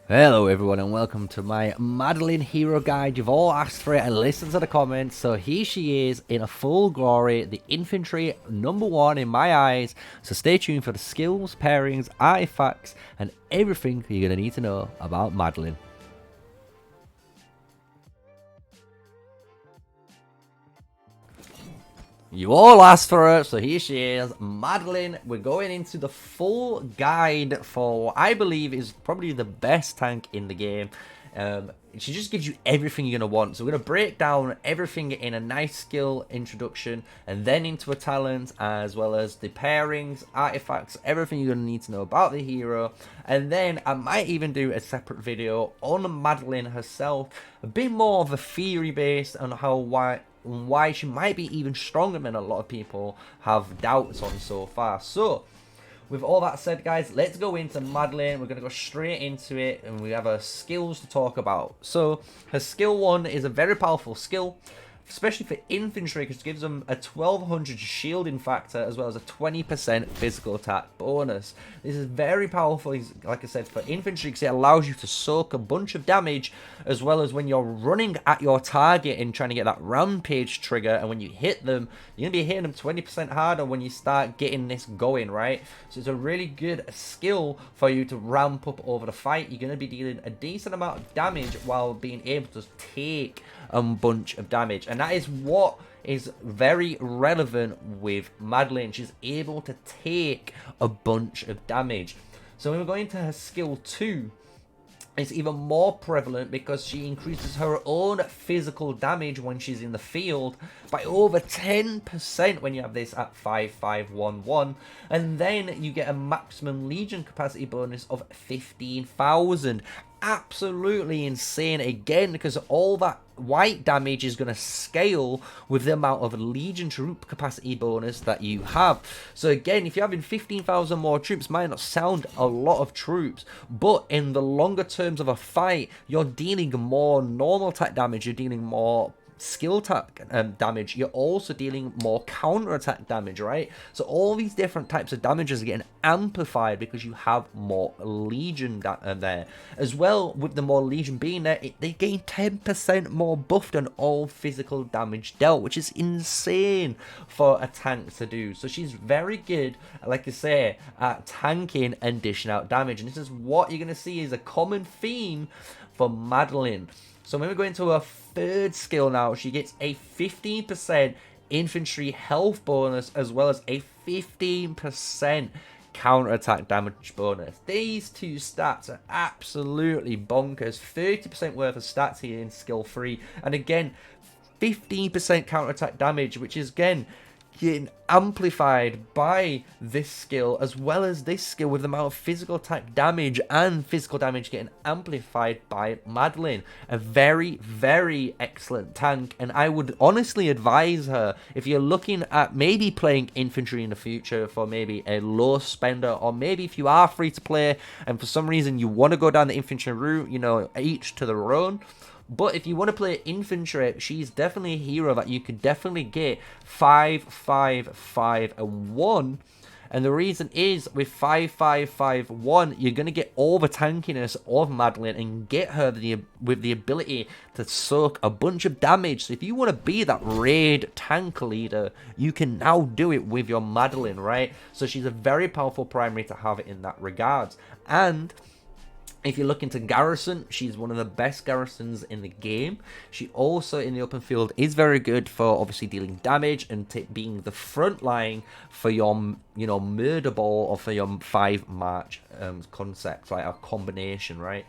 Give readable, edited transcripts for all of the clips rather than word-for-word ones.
Hello everyone and welcome to my Madeline hero guide. You've all asked for it and listened to the comments, so here she is in a full glory, the infantry #1 in my eyes. So stay tuned for the skills, pairings, artifacts and everything you're going to need to know about Madeline. You all asked for it, so here she is, Madeline. We're going into the full guide for what I believe is probably the best tank in the game. She just gives you everything you're going to want. So we're going to break down everything in a nice skill introduction and then into a talent, as well as the pairings, artifacts, everything you're going to need to know about the hero. And then I might even do a separate video on Madeline herself, a bit more of a theory based on why she might be even stronger than a lot of people have doubts on so far. So with all that said, guys, let's go into Madeline. We're going to go straight into it, and we have her skills to talk about. So her skill 1 is a very powerful skill, especially for infantry, because it gives them a 1200 shielding factor as well as a 20% physical attack bonus. This is very powerful, like I said, for infantry, because it allows you to soak a bunch of damage, as well as when you're running at your target and trying to get that rampage trigger, and when you hit them, you're going to be hitting them 20% harder when you start getting this going, right? So it's a really good skill for you to ramp up over the fight. You're going to be dealing a decent amount of damage while being able to take a bunch of damage, and that is what is very relevant with Madeline. She's able to take a bunch of damage. So when we're going to her skill 2, it's even more prevalent because she increases her own physical damage when she's in the field by over 10% when you have this at 5511, and then you get a maximum legion capacity bonus of 15,000. Absolutely insane again, because all that white damage is going to scale with the amount of legion troop capacity bonus that you have. So again, if you're having 15,000 more troops, might not sound a lot of troops, but in the longer terms of a fight, you're dealing more normal attack damage, you're dealing more skill attack damage, you're also dealing more counter attack damage, right? So all these different types of damages are getting amplified because you have more legion there as well. With the more legion being there, they gain 10% more buff than all physical damage dealt, which is insane for a tank to do. So she's very good, like I say, at tanking and dishing out damage, and this is what you're going to see is a common theme for Madeline. So when we go into her third skill now, she gets a 15% infantry health bonus as well as a 15% counter-attack damage bonus. These two stats are absolutely bonkers. 30% worth of stats here in skill 3. And again, 15% counter-attack damage, which is again getting amplified by this skill as well as this skill, with the amount of physical attack damage and physical damage getting amplified by Madeline. A very, very excellent tank, and I would honestly advise her, if you're looking at maybe playing infantry in the future for maybe a low spender, or maybe if you are free to play and for some reason you want to go down the infantry route, you know, each to their own. But if you want to play infantry, she's definitely a hero that you could definitely get 5, 5, 5, and 1. And the reason is, with 5, 5, 5, 1, you're going to get all the tankiness of Madeline and get her with the ability to soak a bunch of damage. So if you want to be that raid tank leader, you can now do it with your Madeline, right? So she's a very powerful primary to have in that regards. And if you're looking to garrison, she's one of the best garrisons in the game. She also, in the open field, is very good for obviously dealing damage and being the front line for your, you know, murder ball or for your 5 march concept, right? A combination, right?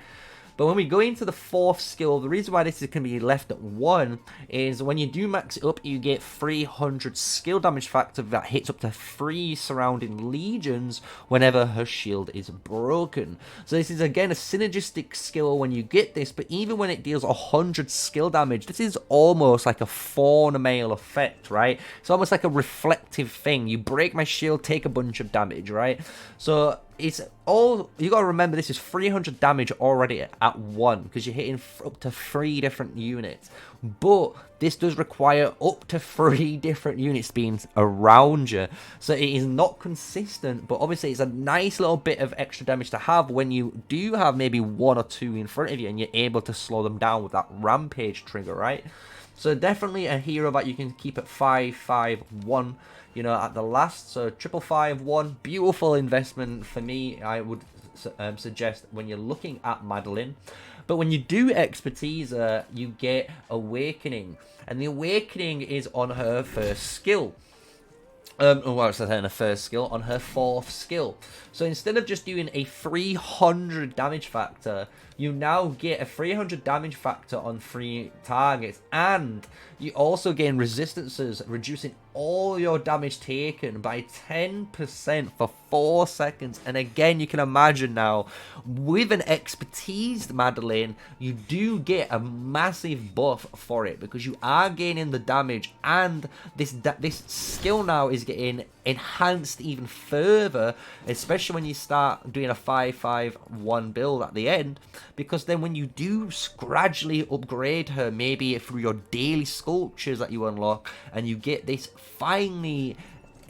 But when we go into the fourth skill, the reason why this can be left at 1 is when you do max it up, you get 300 skill damage factor that hits up to 3 surrounding legions whenever her shield is broken. So this is again a synergistic skill when you get this, but even when it deals 100 skill damage, this is almost like a fawn mail effect, right? It's almost like a reflective thing. You break my shield, take a bunch of damage, right? So it's all, you got to remember, this is 300 damage already at 1, because you're hitting up to 3 different units. But this does require up to 3 different units being around you, so it is not consistent. But obviously it's a nice little bit of extra damage to have when you do have maybe 1 or 2 in front of you, and you're able to slow them down with that rampage trigger, right? So definitely a hero that you can keep at 5-5-1, you know, at the last. So 5-5-1, beautiful investment for me, I would suggest when you're looking at Madeline. But when you do expertise her, you get Awakening. And the Awakening is on her first skill. Well, it's on her first skill, on her 4th skill. So instead of just doing a 300 damage factor, you now get a 300 damage factor on 3 targets, and you also gain resistances, reducing all your damage taken by 10% for 4 seconds. And again, you can imagine now, with an expertised Madeline, you do get a massive buff for it, because you are gaining the damage, and this skill now is getting enhanced even further, especially when you start doing a 5-5-1 build at the end, because then when you do gradually upgrade her, maybe through your daily sculptures that you unlock, and you get this finally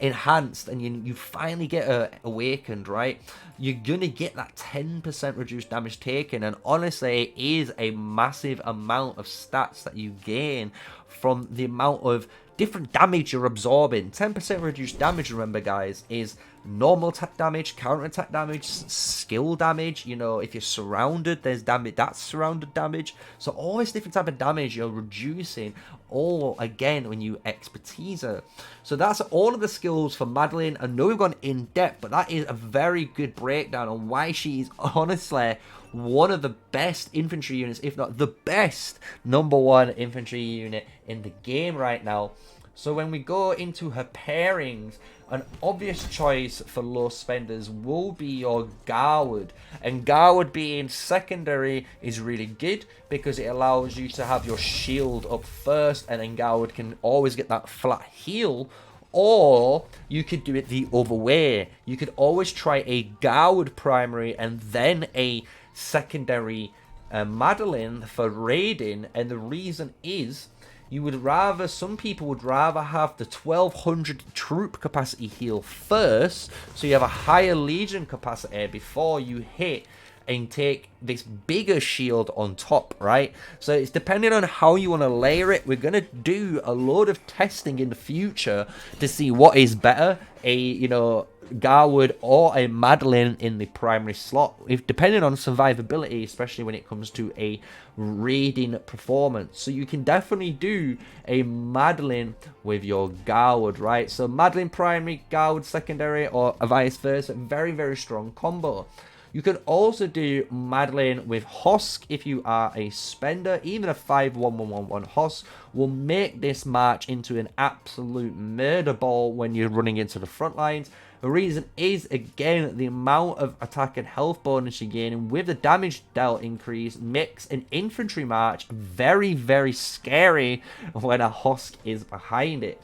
enhanced, and you finally get her awakened, right, you're gonna get that 10% reduced damage taken. And honestly, it is a massive amount of stats that you gain from the amount of different damage you're absorbing. 10% reduced damage, remember guys, is normal attack damage, counter attack damage, skill damage. You know, if you're surrounded, there's damage, that's surrounded damage. So all this different type of damage you're reducing, all again when you expertise her. So that's all of the skills for Madeline. I know we've gone in depth, but that is a very good breakdown on why she is honestly one of the best infantry units, if not the best #1 infantry unit in the game right now. So when we go into her pairings, an obvious choice for low spenders will be your Garwood. And Garwood being secondary is really good, because it allows you to have your shield up first, and then Garwood can always get that flat heal. Or you could do it the other way. You could always try a Garwood primary and then a secondary Madeline for raiding. And the reason is, you would rather, some people would rather have the 1200 troop capacity heal first, so you have a higher legion capacity before you hit and take this bigger shield on top, right? So it's depending on how you want to layer it. We're going to do a load of testing in the future to see what is better, a, you know, Garwood or a Madeline in the primary slot, if depending on survivability, especially when it comes to a raiding performance. So you can definitely do a Madeline with your Garwood, right? So Madeline primary, Garwood secondary, or vice versa. Very, very strong combo. You can also do Madeline with Hosk if you are a spender. Even a 5-1-1-1-1 Hosk will make this march into an absolute murder ball when you're running into the front lines. The reason is, again, the amount of attack and health bonus you're gaining with the damage dealt increase makes an infantry march very, very scary when a Hosk is behind it.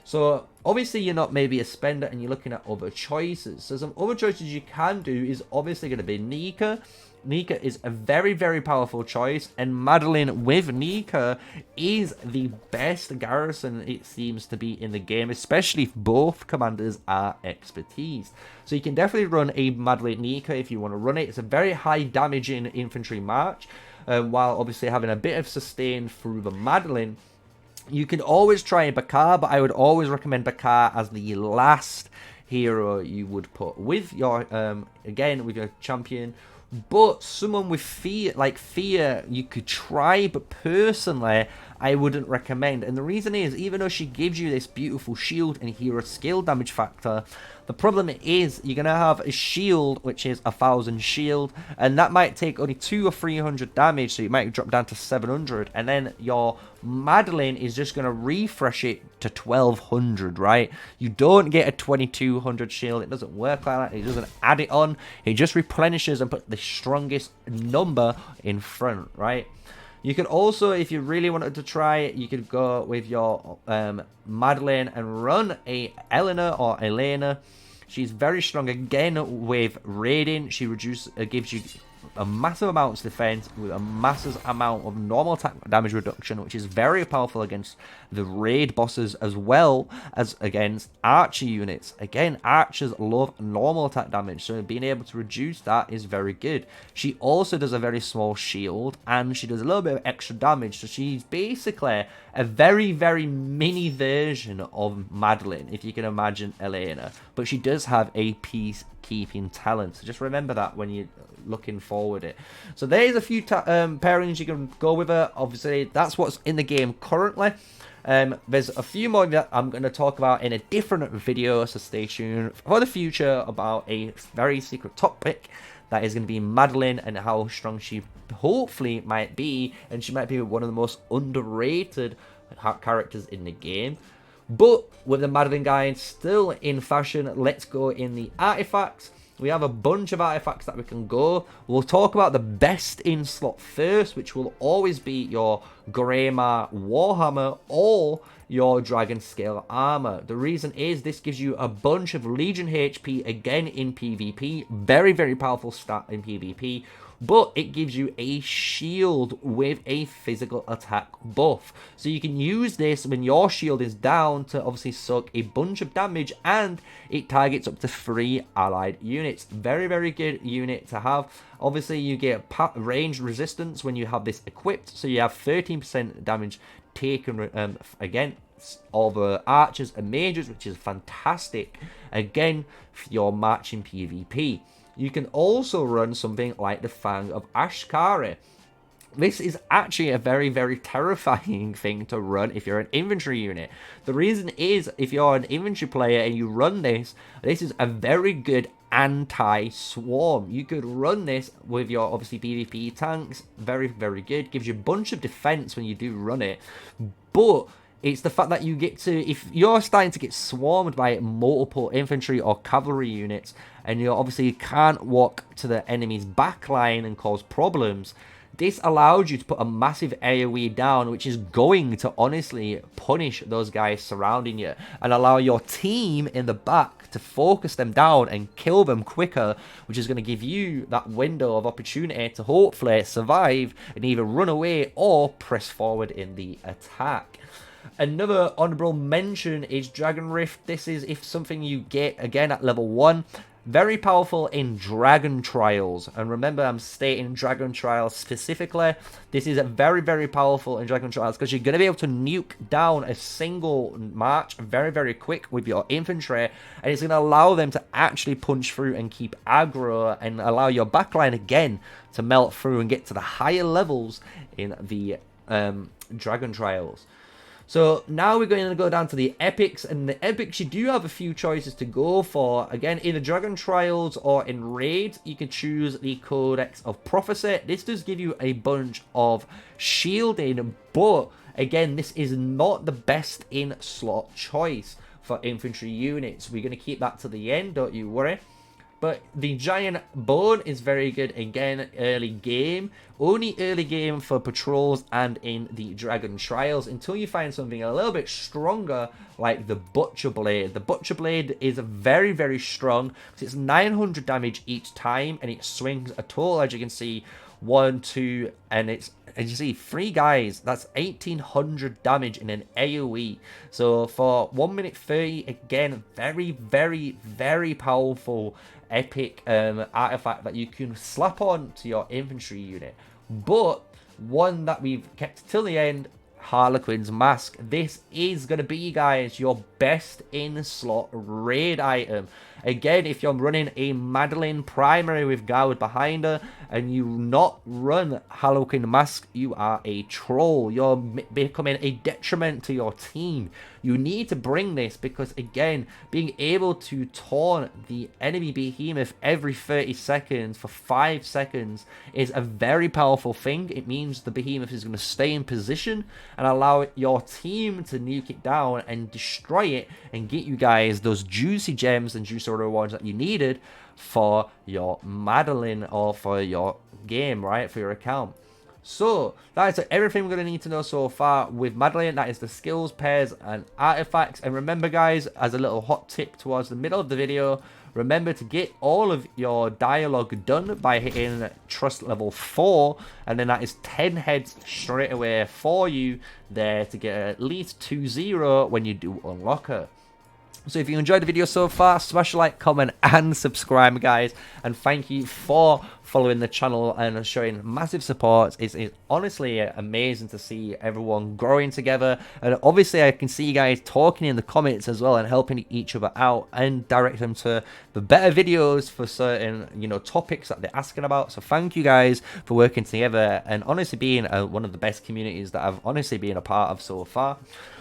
So obviously you're not maybe a spender and you're looking at other choices. So some other choices you can do is obviously going to be Nika. Nika is a very, very powerful choice, and Madeline with Nika is the best garrison it seems to be in the game, especially if both commanders are expertise. So you can definitely run a Madeline Nika if you want to run it. It's a very high damaging infantry march, while obviously having a bit of sustain through the Madeline. You can always try Bakar, but I would always recommend Bakar as the last hero you would put with your, again, with your champion. But someone with fear, like Fear, you could try, but personally, I wouldn't recommend. And the reason is, even though she gives you this beautiful shield and hero skill damage factor, the problem is you're going to have a shield, which is 1000 shield, and that might take only 200 or 300 damage, so you might drop down to 700, and then your Madeline is just going to refresh it to 1200, right? You don't get a 2200 shield. It doesn't work like that. It doesn't add it on. It just replenishes and put the strongest number in front, right? You can also, if you really wanted to try it, you could go with your Madeline and run a Eleanor or Elena. She's very strong again with raiding. She gives you a massive amount of defense with a massive amount of normal attack damage reduction, which is very powerful against the raid bosses as well as against archer units. Again, archers love normal attack damage, so being able to reduce that is very good. She also does a very small shield, and she does a little bit of extra damage, so she's basically a very, very mini version of Madeline, if you can imagine Elena. But she does have a peacekeeping talent, so just remember that when you're looking forward it. So there's a few pairings you can go with her. Obviously, that's what's in the game currently. There's a few more that I'm going to talk about in a different video, so stay tuned for the future about a very secret topic that is going to be Madeline and how strong she hopefully might be, and she might be one of the most underrated characters in the game. But with the Madeline guide still in fashion, let's go in the artifacts. We have a bunch of artifacts that we can go. We'll talk about the best in slot first, which will always be your Greymar Warhammer or your Dragon Scale Armor. The reason is this gives you a bunch of Legion HP again in PvP. Very, very powerful stat in PvP. But it gives you a shield with a physical attack buff. So you can use this when your shield is down to obviously suck a bunch of damage, and it targets up to 3 allied units. Very, very good unit to have. Obviously, you get range resistance when you have this equipped. So you have 13% damage taken again over archers and mages, which is fantastic. Again, for your match in PvP. You can also run something like the Fang of Ashkari. This is actually a very, very terrifying thing to run if you're an infantry unit. The reason is, if you're an infantry player and you run this, this is a very good anti-swarm. You could run this with your, obviously, PvP tanks. Very, very good. Gives you a bunch of defense when you do run it. But it's the fact that you get to, if you're starting to get swarmed by multiple infantry or cavalry units, and you obviously can't walk to the enemy's backline and cause problems, this allows you to put a massive AoE down, which is going to honestly punish those guys surrounding you and allow your team in the back to focus them down and kill them quicker, which is going to give you that window of opportunity to hopefully survive and either run away or press forward in the attack. Another honorable mention is Dragon Rift. This is if something you get again at level 1. Very powerful in Dragon Trials. And remember, I'm stating Dragon Trials specifically. This is very, very powerful in Dragon Trials because you're going to be able to nuke down a single march very, very quick with your infantry. And it's going to allow them to actually punch through and keep aggro and allow your backline again to melt through and get to the higher levels in the Dragon Trials. So now we're going to go down to the epics, and the epics you do have a few choices to go for. Again, in the Dragon Trials or in raids, you can choose the Codex of Prophecy. This does give you a bunch of shielding, but again, this is not the best in slot choice for infantry units. We're going to keep that to the end, don't you worry. But the Giant Bone is very good, again, early game. Only early game for patrols and in the Dragon Trials until you find something a little bit stronger like the Butcher Blade. The Butcher Blade is very, very strong because it's 900 damage each time, and it swings a total, as you can see, 1, 2, and it's, as you see, 3 guys. That's 1800 damage in an AoE. So for 1 minute 30, again, very, very, very powerful epic artifact that you can slap on to your infantry unit. But one that we've kept till the end, Harlequin's Mask. This is going to be, guys, your best in slot raid item. Again, if you're running a Madeline primary with Guard behind her and you not run Harlequin Mask, you are a troll. You're becoming a detriment to your team. You need to bring this because, again, being able to taunt the enemy behemoth every 30 seconds for 5 seconds is a very powerful thing. It means the behemoth is going to stay in position and allow your team to nuke it down and destroy it and get you guys those juicy gems and juicy rewards that you needed for your Madeline or for your game, right? For your account. So that is everything we're going to need to know so far with Madeline. That is the skills, pairs, and artifacts. And remember, guys, as a little hot tip towards the middle of the video, Remember to get all of your dialogue done by hitting trust level 4, and then that is 10 heads straight away for you there to get at least 2-0 when you do unlock her. So if you enjoyed the video so far, smash a like, comment, and subscribe, guys. And thank you for following the channel and showing massive support. It's honestly amazing to see everyone growing together. And obviously I can see you guys talking in the comments as well and helping each other out and direct them to the better videos for certain, you know, topics that they're asking about. So thank you guys for working together and honestly being one of the best communities that I've honestly been a part of so far.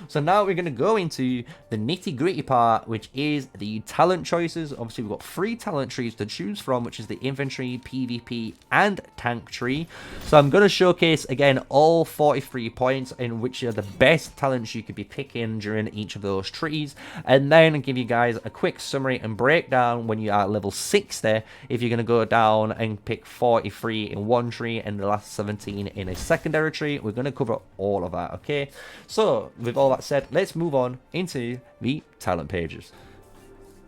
So now we're going to go into the nitty-gritty part, which is the talent choices. Obviously, we've got 3 talent trees to choose from, which is the infantry, PvP, and tank tree. So I'm going to showcase, again, all 43 points in which are the best talents you could be picking during each of those trees, and then give you guys a quick summary and breakdown when you are at level 60, if you're going to go down and pick 43 in one tree and the last 17 in a secondary tree. We're going to cover all of that, okay? So, with all that said, let's move on into the talent pages.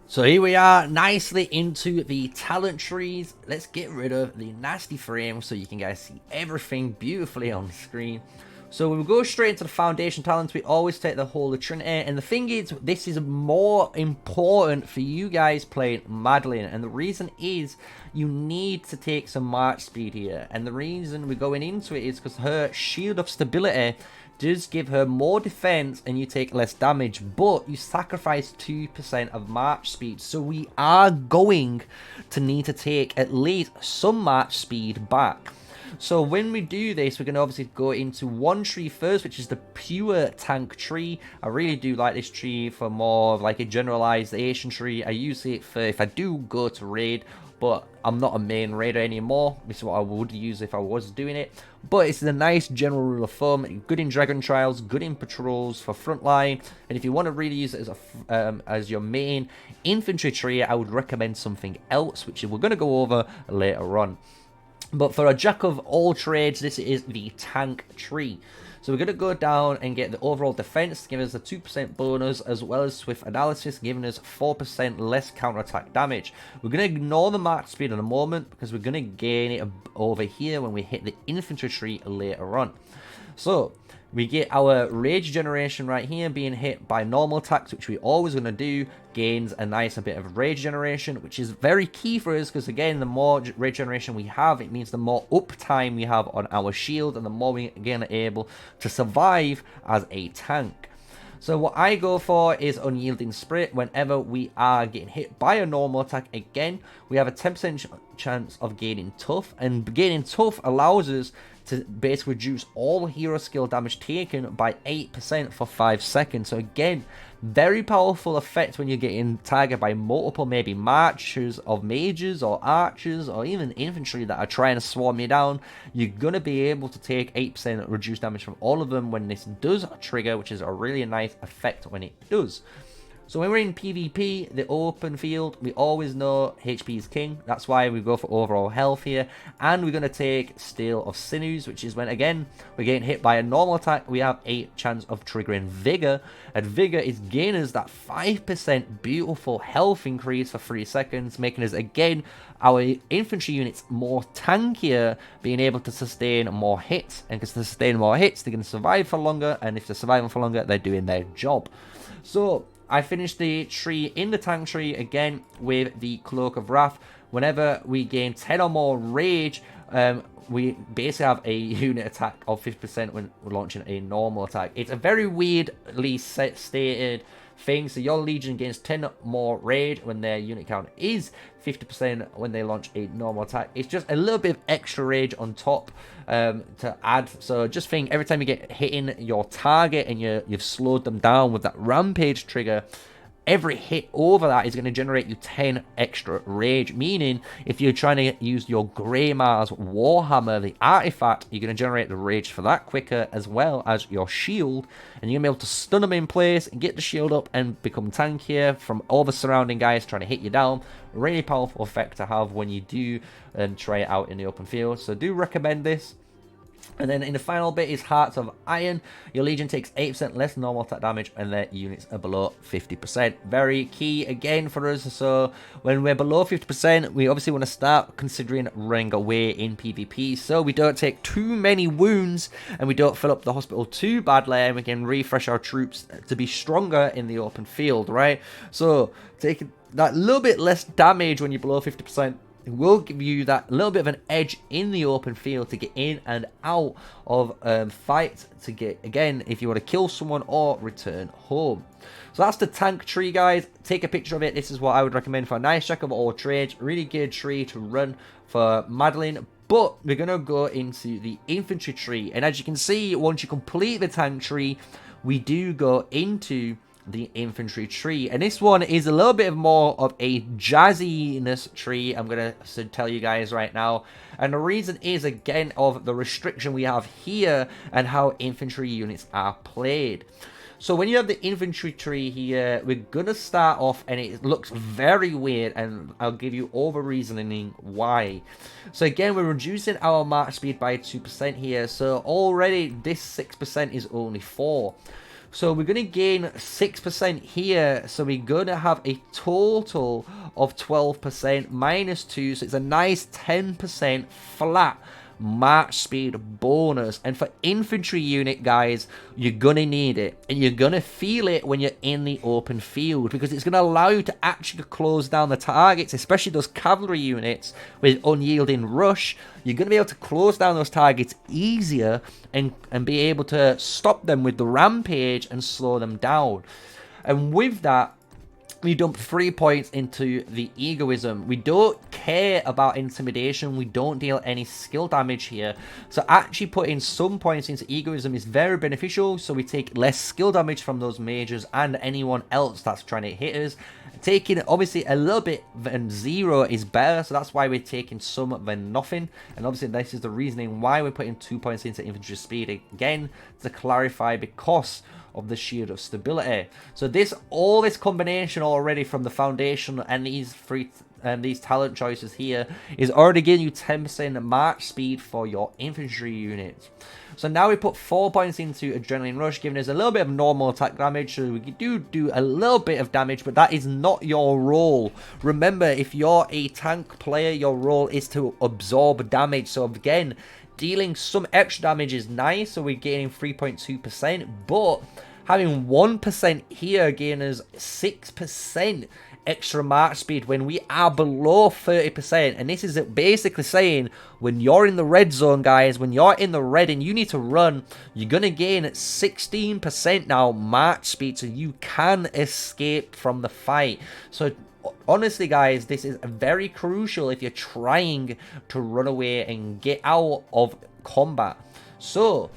So here we are, nicely into the talent trees. Let's get rid of the nasty frame so you can guys see everything beautifully on the screen. So when we go straight into the foundation talents, we always take the Holy Trinity. And the thing is, this is more important for you guys playing Madeline. And the reason is, you need to take some march speed here. And the reason we're going into it is because her Shield of Stability does give her more defense and you take less damage, but you sacrifice 2% of march speed. So we are going to need to take at least some march speed back. So when we do this, we're going to obviously go into one tree first, which is the pure tank tree. I really do like this tree for more of like a generalization tree. I use it for if I do go to raid, but I'm not a main raider anymore. This is what I would use if I was doing it. But it's a nice general rule of thumb. Good in Dragon Trials, good in patrols for frontline. And if you want to really use it as your main infantry tree, I would recommend something else, which we're going to go over later on. But for a jack of all trades, this is the tank tree. So we're going to go down and get the overall defense to give us a 2% bonus, as well as swift analysis giving us 4% less counterattack damage. We're going to ignore the march speed in a moment because we're going to gain it over here when we hit the infantry tree later on. So we get our rage generation right here being hit by normal attacks, which we always going to do, gains a nice bit of rage generation, which is very key for us because again, the more rage generation we have, it means the more uptime we have on our shield and the more we again are able to survive as a tank. So what I go for is Unyielding Spirit. Whenever we are getting hit by a normal attack, again, we have a 10% chance of gaining Tough, and gaining Tough allows us to basically reduce all hero skill damage taken by 8% for 5 seconds. So again, very powerful effect when you're getting targeted by multiple maybe marchers of mages or archers or even infantry that are trying to swarm you down. You're going to be able to take 8% reduced damage from all of them when this does trigger, which is a really nice effect when it does. So when we're in PvP, the open field, we always know HP is king. That's why we go for overall health here. And we're going to take Steel of Sinews, which is when, again, we're getting hit by a normal attack. We have a chance of triggering Vigor. And Vigor is gaining us that 5% beautiful health increase for 3 seconds, making us, again, our infantry units more tankier, being able to sustain more hits. And because to sustain more hits, they're going to survive for longer. And if they're surviving for longer, they're doing their job. So I finished the tree in the tank tree again with the Cloak of Wrath. Whenever we gain 10 or more rage, we basically have a unit attack of 50% when we're launching a normal attack. It's a very weirdly stated thing. So your Legion gains 10 more rage when their unit count is 50% when they launch a normal attack. It's just a little bit of extra rage on top to add. So just think every time you get hitting your target and you've slowed them down with that rampage trigger, every hit over that is going to generate you 10 extra rage, meaning if you're trying to use your Grey Mars Warhammer, the artifact, you're going to generate the rage for that quicker, as well as your shield, and you're going to be able to stun them in place and get the shield up and become tankier from all the surrounding guys trying to hit you down. Really powerful effect to have when you do try it out in the open field. So do recommend this. And then in the final bit is Hearts of Iron. Your Legion takes 8% less normal attack damage and their units are below 50%. Very key again for us. So when we're below 50%, we obviously want to start considering running away in PvP. So we don't take too many wounds and we don't fill up the hospital too badly. And we can refresh our troops to be stronger in the open field, right? So taking that little bit less damage when you're below 50%. It will give you that little bit of an edge in the open field to get in and out of fights to get, again, if you want to kill someone or return home. So that's the tank tree, guys. Take a picture of it. This is what I would recommend for a nice jack of all trades. Really good tree to run for Madeline. But we're going to go into the infantry tree. And as you can see, once you complete the tank tree, we do go into the infantry tree, and this one is a little bit more of a jazziness tree, I'm gonna tell you guys right now. And the reason is, again, of the restriction we have here and how infantry units are played. So when you have the infantry tree here, we're gonna start off and it looks very weird, and I'll give you all the reasoning why. So again, we're reducing our march speed by 2% here, so already this 6% is only 4. So we're going to gain 6% here. So we're going to have a total of 12% minus 2. So it's a nice 10% flat march speed bonus. And for infantry unit, guys, you're going to need it. And you're going to feel it when you're in the open field, because it's going to allow you to actually close down the targets, especially those cavalry units with unyielding rush. You're going to be able to close down those targets easier and be able to stop them with the rampage and slow them down. And with that, we dump 3 points into the egoism. We don't care about intimidation. We don't deal any skill damage here. So actually putting some points into egoism is very beneficial. So we take less skill damage from those mages and anyone else that's trying to hit us. Taking obviously a little bit than 0 is better. So that's why we're taking some than nothing. And obviously this is the reasoning why we're putting 2 points into infantry speed. Again, to clarify, because of the shield of stability. So all this combination already from the foundation and these talent choices here is already giving you 10% march speed for your infantry units. So now we put 4 points into adrenaline rush, giving us a little bit of normal attack damage. So we do a little bit of damage, but that is not your role. Remember, if you're a tank player, your role is to absorb damage. So again, dealing some extra damage is nice, so we're gaining 3.2%, but having 1% here gaining us 6% extra march speed when we are below 30%. And this is basically saying, when you're in the red zone, guys, when you're in the red and you need to run, you're going to gain 16% now march speed, so you can escape from the fight. So honestly, guys, this is very crucial if you're trying to run away and get out of combat. So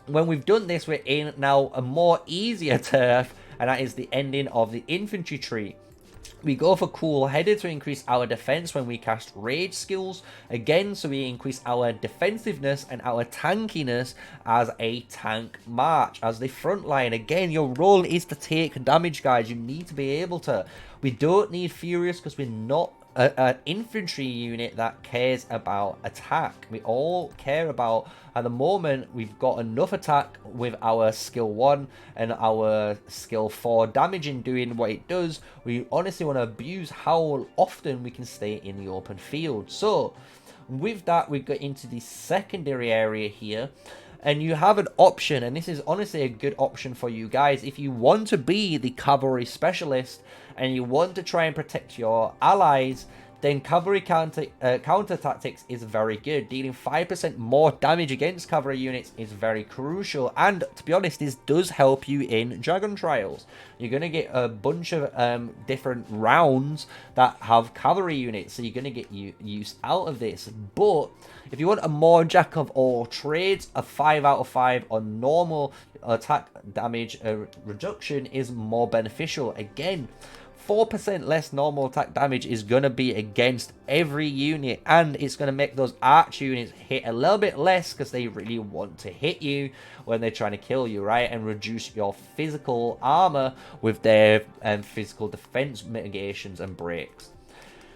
when we've done this, we're in now a more easier turf, and that is the ending of the infantry tree. We go for cool-headed to increase our defense when we cast rage skills. Again, so we increase our defensiveness and our tankiness as a tank march, as the front line. Again, your role is to take damage, guys. You need to be able to. We don't need furious because we're not an infantry unit that cares about attack. We all care about, at the moment, we've got enough attack with our skill 1 and our skill 4 damaging doing what it does. We honestly want to abuse how often we can stay in the open field. So with that, we go into the secondary area here. And you have an option, and this is honestly a good option for you guys. If you want to be the cavalry specialist and you want to try and protect your allies, then cavalry counter tactics is very good. Dealing 5% more damage against cavalry units is very crucial. And to be honest, this does help you in Dragon Trials. You're going to get a bunch of different rounds that have cavalry units, so you're going to get use out of this. But if you want a more jack of all trades, a 5 out of 5 on normal attack damage reduction is more beneficial. Again, 4% less normal attack damage is going to be against every unit, and it's going to make those arch units hit a little bit less because they really want to hit you when they're trying to kill you, right? And reduce your physical armor with their physical defense mitigations and breaks.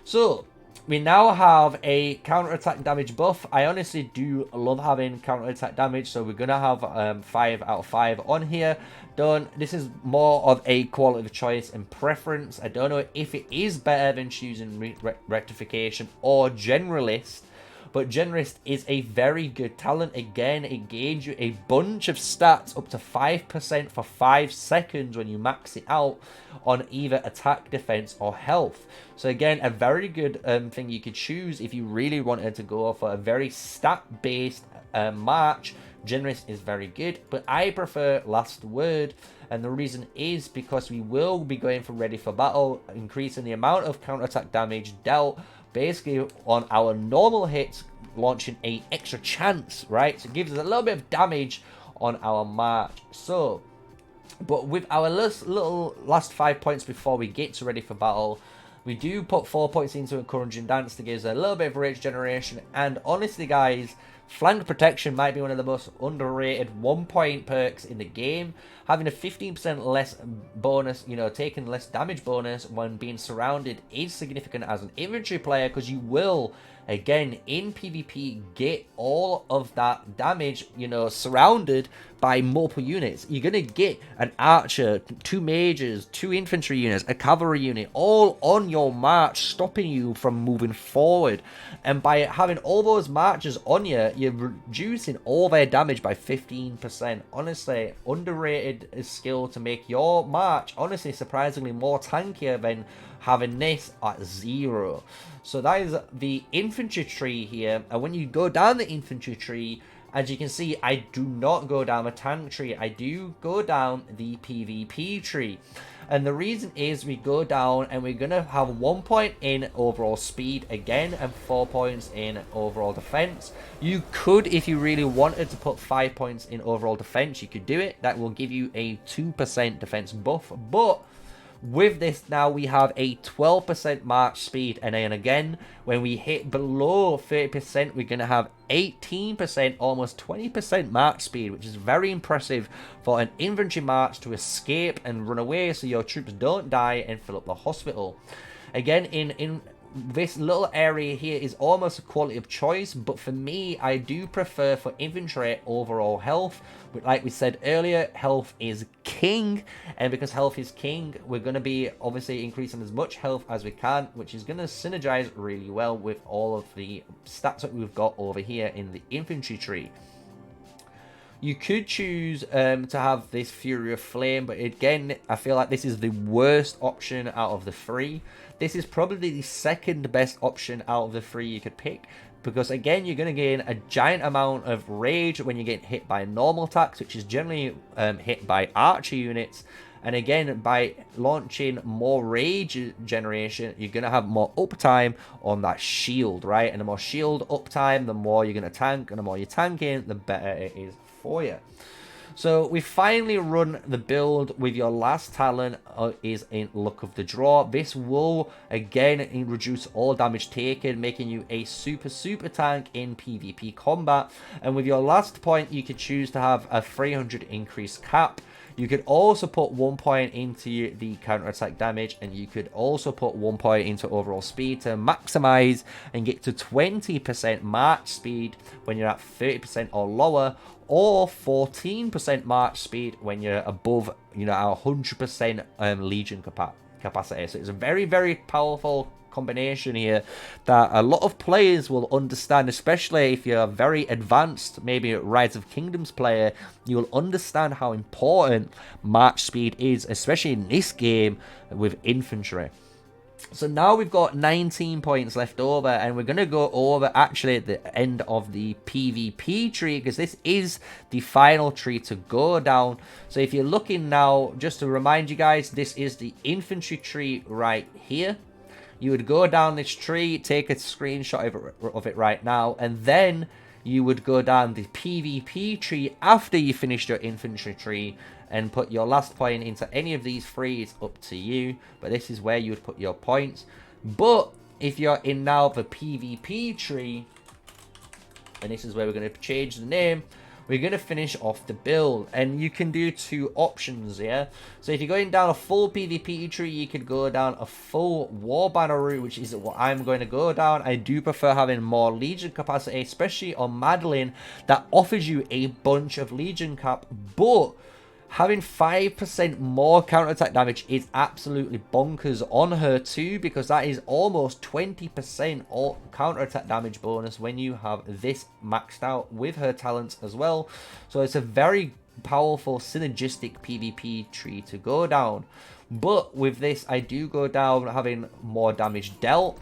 So We now have a counter-attack damage buff. I honestly do love having counter-attack damage, so we're going to have 5 out of 5 on here. This is more of a quality of choice and preference. I don't know if it is better than choosing rectification or generalist. But Generalist is a very good talent. Again, it gains you a bunch of stats up to 5% for 5 seconds when you max it out on either attack, defense, or health. So again, a very good thing you could choose if you really wanted to go for a very stat-based march. Generalist is very good, but I prefer Last Word. And the reason is because we will be going for Ready for Battle, increasing the amount of counterattack damage dealt basically on our normal hits, launching a extra chance, right? So it gives us a little bit of damage on our march. So, but with our last 5 points before we get to Ready for Battle, we do put 4 points into Encouraging Dance to give us a little bit of rage generation. And honestly, guys, Flank Protection might be one of the most underrated 1-point perks in the game. Having a 15% less bonus, taking less damage bonus when being surrounded is significant as an infantry player, because you will, again, in PvP, get all of that damage, surrounded by multiple units. You're going to get an archer, 2 mages, 2 infantry units, a cavalry unit, all on your march, stopping you from moving forward. And by having all those marches on you, you're reducing all their damage by 15%. Honestly, underrated skill to make your march, honestly, surprisingly more tankier than having this at 0. So that is the infantry tree here. And when you go down the infantry tree, as you can see, I do not go down the tank tree. I do go down the PvP tree. And the reason is we go down and we're going to have 1 point in overall speed again and 4 points in overall defense. You could, if you really wanted to put 5 points in overall defense, you could do it. That will give you a 2% defense buff. But with this now, we have a 12% march speed, and then again, when we hit below 30%, we're going to have 18%, almost 20% march speed, which is very impressive for an infantry march to escape and run away so your troops don't die and fill up the hospital. Again, in this little area here is almost a quality of choice, but for me, I do prefer for infantry overall health. But like we said earlier, health is king, and because health is king, we're going to be obviously increasing as much health as we can, which is going to synergize really well with all of the stats that we've got over here in the infantry tree. You could choose to have this Fury of Flame, but again, I feel like this is the worst option out of the 3. This is probably the second best option out of the 3 you could pick, because again, you're going to gain a giant amount of rage when you get hit by normal attacks, which is generally hit by archer units. And again, by launching more rage generation, you're going to have more uptime on that shield, right? And the more shield uptime, the more you're going to tank, and the more you're tanking, the better it is for you. So we finally run the build with your last talent is in Luck of the Draw. This will again reduce all damage taken, making you a super tank in PvP combat. And with your last point, you could choose to have a 300 increase cap. You could also put 1 point into the counterattack damage, and you could also put 1 point into overall speed to maximize and get to 20% march speed when you're at 30% or lower, or 14% march speed when you're above, our 100% Legion capacity. So it's a very powerful combination here that a lot of players will understand, especially if you're a very advanced, maybe Rise of Kingdoms player. You'll understand how important march speed is, especially in this game with infantry. So now we've got 19 points left over, and we're going to go over actually at the end of the PvP tree, because this is the final tree to go down. So if you're looking now, just to remind you guys, this is the infantry tree right here. You would go down this tree, take a screenshot of it right now, and then you would go down the PvP tree after you finished your infantry tree and put your last point into any of these 3. It's up to you, but this is where you would put your points. But if you're in now the PvP tree, and this is where we're going to change the name, we're going to finish off the build. And you can do two options, yeah? So if you're going down a full PvP tree, you could go down a full war banner route, which is what I'm going to go down. I do prefer having more Legion capacity, especially on Madeline, that offers you a bunch of Legion cap, but having 5% more counterattack damage is absolutely bonkers on her too, because that is almost 20% counterattack damage bonus when you have this maxed out with her talents as well. So it's a very powerful synergistic PvP tree to go down. But with this, I do go down having more damage dealt.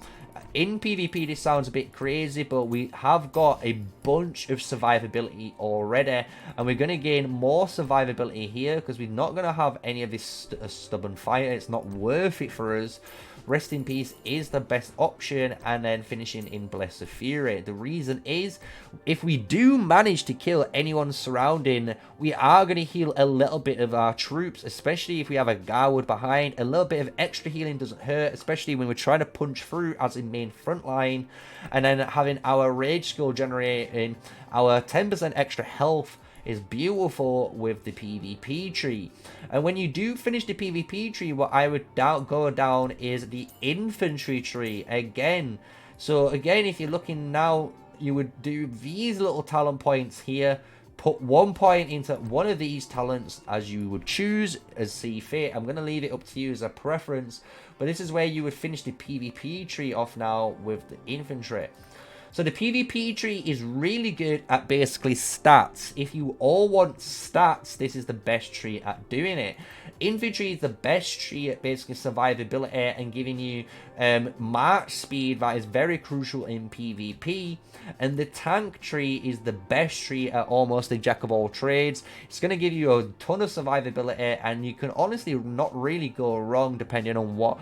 In PvP, this sounds a bit crazy, but we have got a bunch of survivability already, and we're going to gain more survivability here because we're not going to have any of this stubborn fire. It's not worth it for us. Rest in Peace is the best option, and then finishing in Bless of Fury. The reason is, if we do manage to kill anyone surrounding, we are going to heal a little bit of our troops, especially if we have a Garwood behind. A little bit of extra healing doesn't hurt, especially when we're trying to punch through as in main front line, and then having our Rage Skull generating our 10% extra health is beautiful with the PvP tree. And when you do finish the PvP tree, what I would go down is the Infantry tree again. So again, if you're looking now, you would do these little talent points here, put 1 point into one of these talents as you would choose as see fit. I'm going to leave it up to you as a preference, but this is where you would finish the PvP tree off now with the Infantry. So the PvP tree is really good at basically stats. If you all want stats, this is the best tree at doing it. Infantry is the best tree at basically survivability and giving you march speed that is very crucial in PvP. And the tank tree is the best tree at almost a jack of all trades. It's going to give you a ton of survivability, and you can honestly not really go wrong depending on what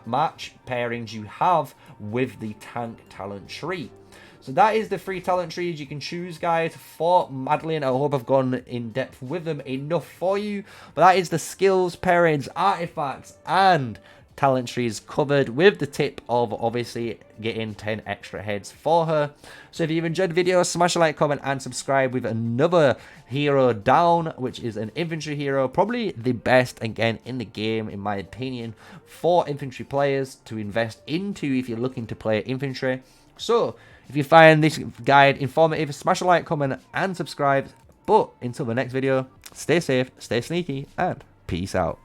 match pairings you have with the tank talent tree. So that is the 3 talent trees you can choose, guys, for Madeline. I hope I've gone in depth with them enough for you. But that is the skills, pairings, artifacts, and talent trees covered, with the tip of obviously getting 10 extra heads for her. So if you've enjoyed the video, smash a like, comment, and subscribe with another hero down, which is an infantry hero, probably the best again in the game in my opinion for infantry players to invest into if you're looking to play infantry. So if you find this guide informative, smash a like, comment, and subscribe. But until the next video, stay safe, stay sneaky, and peace out.